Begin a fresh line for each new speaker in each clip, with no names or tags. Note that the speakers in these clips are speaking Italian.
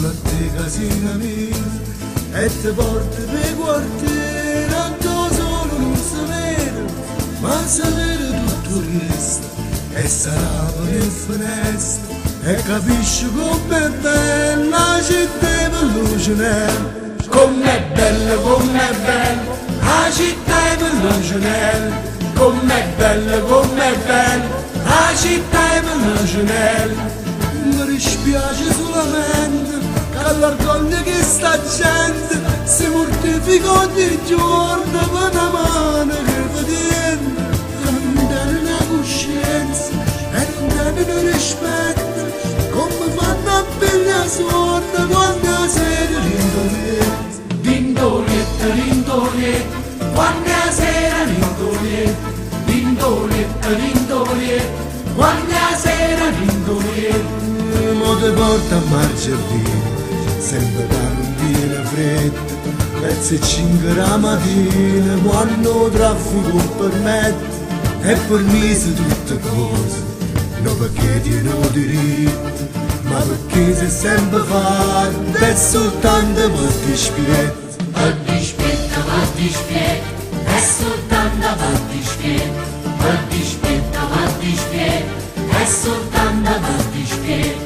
a te casina mia e ti porti per quartiere, tanto solo non si vede, ma sapere tutto il resto e sarà per il finestre e capisci com'è bella la città per luce nera. Com'è bella la città per luce nera. Com'è bella la città per luce nera. Mi dispiace solamente che all'orgoglio che sta gente si mortifica ogni giorno per una mano che vediamo. Non dare una coscienza e non dare un rispetto, come fanno a pigliare sorda quando la sera rindolietta. Rindolietta, rindolietta, quando la sera rindolietta. Rindolietta, rindolietta, quando la sera rindolietta. Mo te porta a Margiardino, sempre da non viene freddo, verso le 5 la mattina, quando il traffico permette, e per me sono tutte cose, non perché ti non diritto, ma perché sei sempre fatto, è soltanto per dispetto.
Per dispetto, è soltanto per dispetto, per dispetto, è soltanto per dispetto.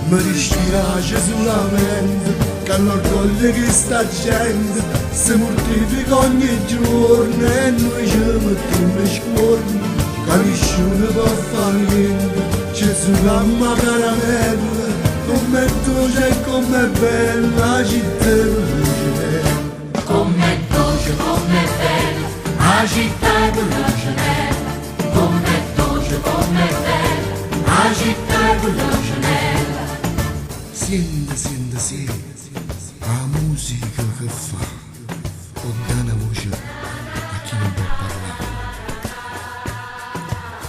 Mi dispiace solamente che all'orgoglio che sta gente si mortifica ogni giorno e noi ci mettiamo scorni, che nessuno può fare niente, ci succhiamo a caramella, com'è dolce e com'è bella la città per luce nera.
Com'è dolce, com'è bella la città per luce nera. Com'è dolce, com'è bella la città per luce nera.
Senti, la musica che fa, può dare una voce a chi non può parlare.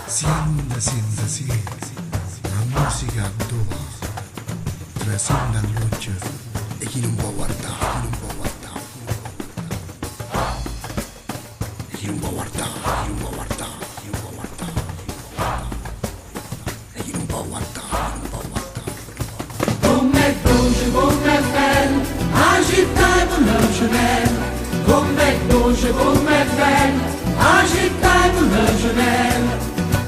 Senti, la musica che tu fa, trascende all'occhio e chi non può guardare, e chi non può guardare, e chi non può guardare.
Com'è dolce, com'è bella la città per luce nera. Com'è dolce, com'è bella la città per luce nera.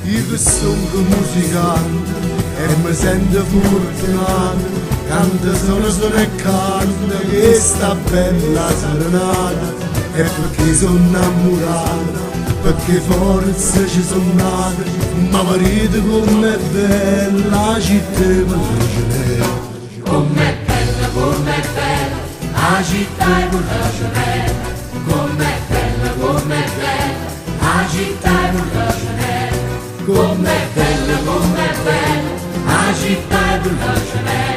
Io sono musicante e mi sento fortunato, canto solo e canto che sta bella serenata, e perché sono innamorato, perché forse ci sono nato, ma marito com'è bella la città per luce nera.
Com'è bella la città per luce nera. Com'è bella la città per luce nera. Com'è bella la città per luce nera.